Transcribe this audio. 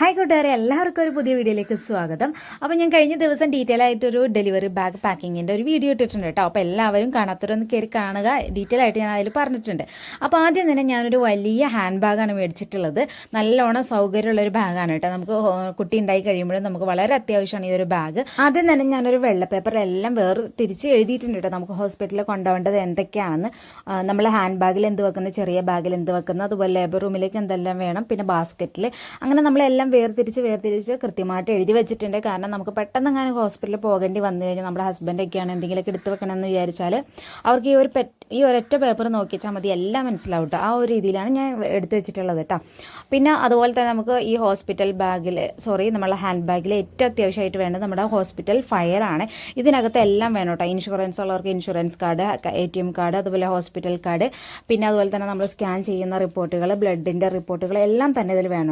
Hi കൂട്ടുകാരെ, എല്ലാവർക്കും ഒരു പുതിയ വീഡിയോയിലേക്ക് സ്വാഗതം. അപ്പോൾ ഞാൻ കഴിഞ്ഞ ദിവസം ഡീറ്റെയിൽ ആയിട്ടൊരു ഡെലിവറി ബാഗ് പാക്കിങ്ങിൻ്റെ ഒരു വീഡിയോ ഇട്ടിട്ടുണ്ട് കേട്ടോ. അപ്പോൾ എല്ലാവരും കാണാത്തവരൊന്ന് കയറി കാണുക. ഡീറ്റെയിൽ ആയിട്ട് ഞാൻ അതിൽ പറഞ്ഞിട്ടുണ്ട്. അപ്പോൾ ആദ്യം തന്നെ ഞാനൊരു വലിയ ഹാൻഡ് ബാഗാണ് മേടിച്ചിട്ടുള്ളത്. നല്ലോണം സൗകര്യമുള്ളൊരു ബാഗാണ് കേട്ടോ. നമുക്ക് കുട്ടി ഉണ്ടായി കഴിയുമ്പോഴും നമുക്ക് വളരെ അത്യാവശ്യമാണ് ഈ ഒരു ബാഗ്. ആദ്യം തന്നെ ഞാനൊരു വെള്ള പേപ്പറിലെല്ലാം തിരിച്ച് എഴുതിയിട്ടുണ്ട് കേട്ടോ. നമുക്ക് ഹോസ്പിറ്റലിൽ കൊണ്ടുപോകേണ്ടത് എന്തൊക്കെയാണെന്ന്, നമ്മൾ ഹാൻഡ് ബാഗിൽ എന്ത് വെക്കുന്നത്, ചെറിയ ബാഗിൽ എന്ത് വെക്കുന്നത്, അതുപോലെ ലേബർ റൂമിലേക്ക് എന്തെല്ലാം വേണം, പിന്നെ ബാസ്ക്കറ്റിൽ, അങ്ങനെ നമ്മളെല്ലാം വേർതിരിച്ച് കൃത്യമായിട്ട് എഴുതി വെച്ചിട്ടുണ്ട്. കാരണം നമുക്ക് പെട്ടെന്ന് അങ്ങനെ ഹോസ്പിറ്റലിൽ പോകേണ്ടി വന്നു കഴിഞ്ഞാൽ നമ്മുടെ ഹസ്ബൻഡൊക്കെയാണ് എന്തെങ്കിലുമൊക്കെ എടുത്ത് വെക്കണമെന്ന് വിചാരിച്ചാൽ അവർക്ക് ഈ ഒരൊറ്റ പേപ്പർ നോക്കിച്ചാൽ മതി, എല്ലാം മനസ്സിലാവും കേട്ടോ. ആ ഒരു രീതിയിലാണ് ഞാൻ എടുത്തു വെച്ചിട്ടുള്ളത് കേട്ടോ. പിന്നെ അതുപോലെ തന്നെ നമുക്ക് ഈ നമ്മളെ ഹാൻഡ് ബാഗിൽ ഏറ്റവും അത്യാവശ്യമായിട്ട് വേണ്ടത് നമ്മുടെ ഹോസ്പിറ്റൽ ഫയലാണ്. ഇതിനകത്ത് എല്ലാം വേണം കേട്ടോ. ഇൻഷുറൻസ് ഉള്ളവർക്ക് ഇൻഷുറൻസ് കാർഡ്, ATM കാർഡ്, അതുപോലെ ഹോസ്പിറ്റൽ കാർഡ്, പിന്നെ അതുപോലെ തന്നെ നമ്മൾ സ്കാൻ ചെയ്യുന്ന റിപ്പോർട്ടുകൾ, ബ്ലഡിൻ്റെ റിപ്പോർട്ടുകൾ എല്ലാം തന്നെ ഇതിൽ വേണം.